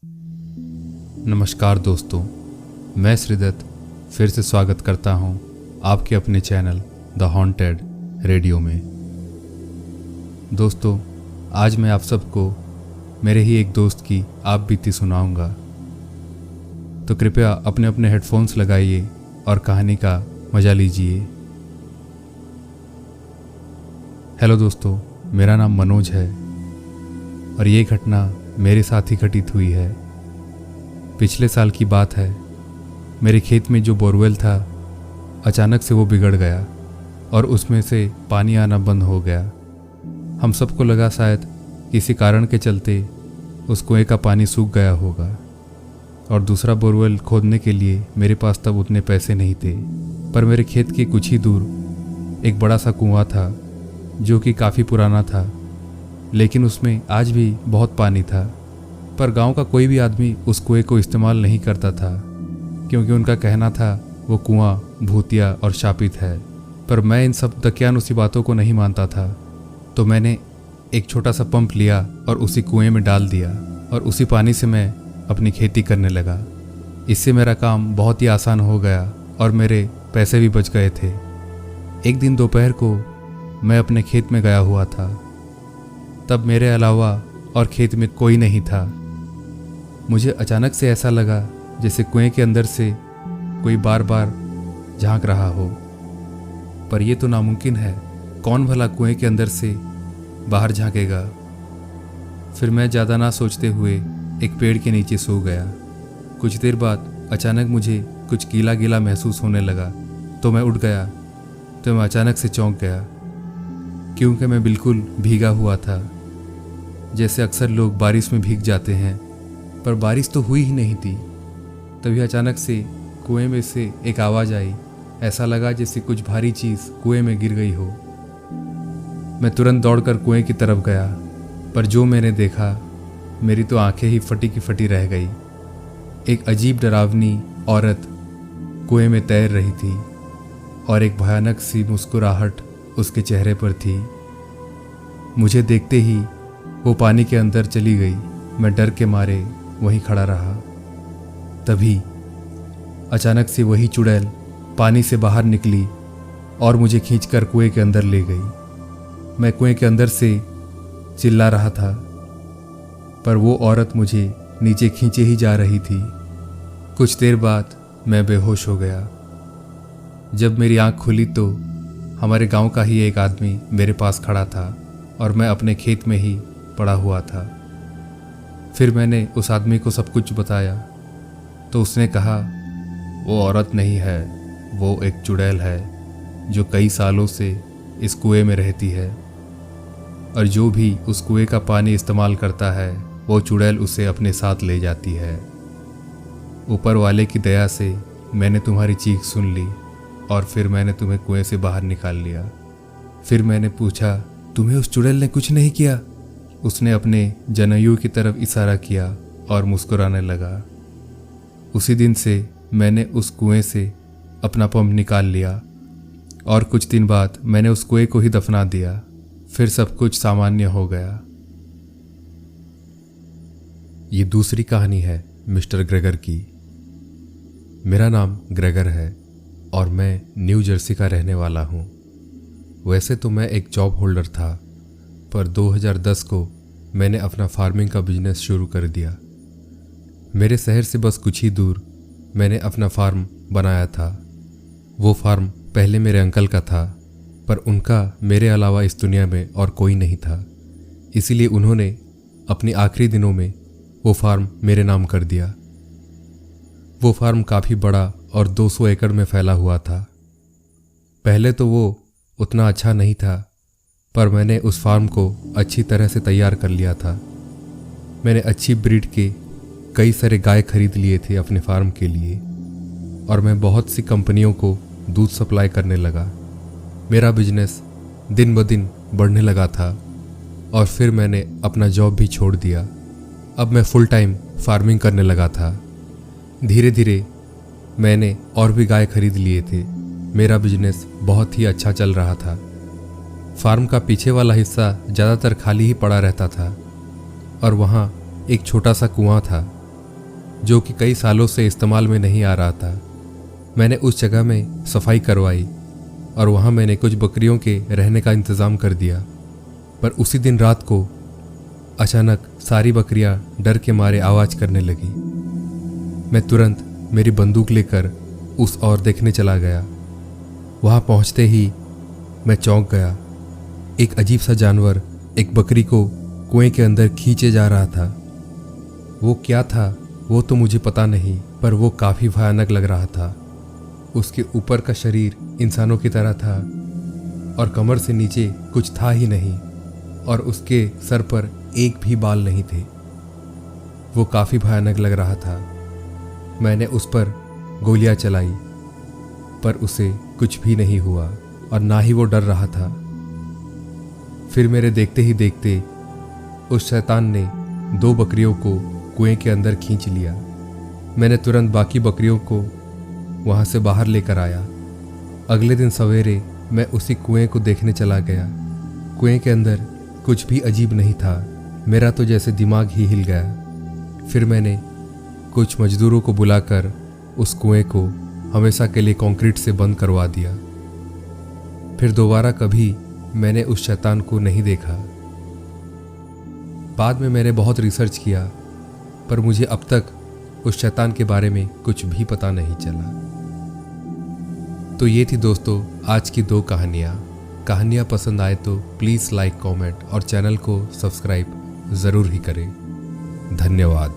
नमस्कार दोस्तों, मैं श्रीदत्त फिर से स्वागत करता हूं आपके अपने चैनल द हॉन्टेड रेडियो में। दोस्तों, आज मैं आप सबको मेरे ही एक दोस्त की आप बीती सुनाऊंगा, तो कृपया अपने अपने हेडफोन्स लगाइए और कहानी का मजा लीजिए। हेलो दोस्तों, मेरा नाम मनोज है और ये घटना मेरे साथ ही घटित हुई है। पिछले साल की बात है। मेरे खेत में जो बोरवेल था, अचानक से वो बिगड़ गया और उसमें से पानी आना बंद हो गया। हम सबको लगा शायद किसी कारण के चलते उस कुएं का पानी सूख गया होगा और दूसरा बोरवेल खोदने के लिए मेरे पास तब उतने पैसे नहीं थे। पर मेरे खेत के कुछ ही दूर एक बड़ा सा कुआं था जो कि काफ़ी पुराना था, लेकिन उसमें आज भी बहुत पानी था। पर गांव का कोई भी आदमी उस कुएं को इस्तेमाल नहीं करता था, क्योंकि उनका कहना था वो कुआं भूतिया और शापित है। पर मैं इन सब दकियानुसी बातों को नहीं मानता था, तो मैंने एक छोटा सा पंप लिया और उसी कुएं में डाल दिया और उसी पानी से मैं अपनी खेती करने लगा। इससे मेरा काम बहुत ही आसान हो गया और मेरे पैसे भी बच गए थे। एक दिन दोपहर को मैं अपने खेत में गया हुआ था। तब मेरे अलावा और खेत में कोई नहीं था। मुझे अचानक से ऐसा लगा जैसे कुएं के अंदर से कोई बार बार झांक रहा हो, पर यह तो नामुमकिन है। कौन भला कुएं के अंदर से बाहर झांकेगा। फिर मैं ज़्यादा ना सोचते हुए एक पेड़ के नीचे सो गया। कुछ देर बाद अचानक मुझे कुछ गीला गीला महसूस होने लगा, तो मैं उठ गया। तो मैं अचानक से चौंक गया, क्योंकि मैं बिल्कुल भीगा हुआ था। जैसे अक्सर लोग बारिश में भीग जाते हैं, पर बारिश तो हुई ही नहीं थी। तभी अचानक से कुएं में से एक आवाज़ आई। ऐसा लगा जैसे कुछ भारी चीज़ कुएं में गिर गई हो। मैं तुरंत दौड़कर कुएं की तरफ गया, पर जो मैंने देखा, मेरी तो आंखें ही फटी की फटी रह गई। एक अजीब डरावनी औरत कुएं में तैर रही थी और एक भयानक सी मुस्कुराहट उसके चेहरे पर थी। मुझे देखते ही वो पानी के अंदर चली गई। मैं डर के मारे वहीं खड़ा रहा। तभी अचानक से वही चुड़ैल पानी से बाहर निकली और मुझे खींचकर कुएं के अंदर ले गई। मैं कुएं के अंदर से चिल्ला रहा था, पर वो औरत मुझे नीचे खींचे ही जा रही थी। कुछ देर बाद मैं बेहोश हो गया। जब मेरी आंख खुली तो हमारे गांव का ही एक आदमी मेरे पास खड़ा था और मैं अपने खेत में ही पड़ा हुआ था। फिर मैंने उस आदमी को सब कुछ बताया, तो उसने कहा, वो औरत नहीं है, वो एक चुड़ैल है जो कई सालों से इस कुएं में रहती है, और जो भी उस कुएं का पानी इस्तेमाल करता है वो चुड़ैल उसे अपने साथ ले जाती है। ऊपर वाले की दया से मैंने तुम्हारी चीख सुन ली और फिर मैंने तुम्हें कुएं से बाहर निकाल लिया। फिर मैंने पूछा, तुम्हें उस चुड़ैल ने कुछ नहीं किया? उसने अपने जनेऊ की तरफ इशारा किया और मुस्कुराने लगा। उसी दिन से मैंने उस कुएं से अपना पंप निकाल लिया और कुछ दिन बाद मैंने उस कुएं को ही दफना दिया। फिर सब कुछ सामान्य हो गया। ये दूसरी कहानी है मिस्टर ग्रेगर की। मेरा नाम ग्रेगर है और मैं न्यू जर्सी का रहने वाला हूँ। वैसे तो मैं एक जॉब होल्डर था, पर 2010 को मैंने अपना फार्मिंग का बिजनेस शुरू कर दिया। मेरे शहर से बस कुछ ही दूर मैंने अपना फार्म बनाया था। वो फार्म पहले मेरे अंकल का था, पर उनका मेरे अलावा इस दुनिया में और कोई नहीं था। इसीलिए उन्होंने अपने आखिरी दिनों में वो फार्म मेरे नाम कर दिया। वो फार्म काफ़ी बड़ा और 200 एकड़ में फैला हुआ था। पहले तो वो उतना अच्छा नहीं था, पर मैंने उस फार्म को अच्छी तरह से तैयार कर लिया था। मैंने अच्छी ब्रीड के कई सारे गाय खरीद लिए थे अपने फार्म के लिए, और मैं बहुत सी कंपनियों को दूध सप्लाई करने लगा। मेरा बिजनेस दिन ब दिन बढ़ने लगा था और फिर मैंने अपना जॉब भी छोड़ दिया। अब मैं फुल टाइम फार्मिंग करने लगा था। धीरे धीरे मैंने और भी गाय खरीद लिए थे। मेरा बिजनेस बहुत ही अच्छा चल रहा था। फार्म का पीछे वाला हिस्सा ज़्यादातर खाली ही पड़ा रहता था और वहाँ एक छोटा सा कुआं था जो कि कई सालों से इस्तेमाल में नहीं आ रहा था। मैंने उस जगह में सफाई करवाई और वहाँ मैंने कुछ बकरियों के रहने का इंतज़ाम कर दिया। पर उसी दिन रात को अचानक सारी बकरियां डर के मारे आवाज़ करने लगी। मैं तुरंत मेरी बंदूक लेकर उस ओर देखने चला गया। वहाँ पहुँचते ही मैं चौंक गया। एक अजीब सा जानवर एक बकरी को कुएं के अंदर खींचे जा रहा था। वो क्या था वो तो मुझे पता नहीं, पर वो काफ़ी भयानक लग रहा था। उसके ऊपर का शरीर इंसानों की तरह था और कमर से नीचे कुछ था ही नहीं, और उसके सर पर एक भी बाल नहीं थे। वो काफ़ी भयानक लग रहा था। मैंने उस पर गोलियां चलाई, पर उसे कुछ भी नहीं हुआ और ना ही वो डर रहा था। फिर मेरे देखते ही देखते उस शैतान ने 2 बकरियों को कुएं के अंदर खींच लिया। मैंने तुरंत बाकी बकरियों को वहां से बाहर लेकर आया। अगले दिन सवेरे मैं उसी कुएं को देखने चला गया। कुएं के अंदर कुछ भी अजीब नहीं था। मेरा तो जैसे दिमाग ही हिल गया। फिर मैंने कुछ मजदूरों को बुलाकर उस कुएं को हमेशा के लिए कंक्रीट से बंद करवा दिया। फिर दोबारा कभी मैंने उस शैतान को नहीं देखा। बाद में मैंने बहुत रिसर्च किया, पर मुझे अब तक उस शैतान के बारे में कुछ भी पता नहीं चला। तो ये थी दोस्तों आज की 2 कहानियाँ पसंद आए तो प्लीज़ लाइक, कमेंट और चैनल को सब्सक्राइब ज़रूर ही करें। धन्यवाद।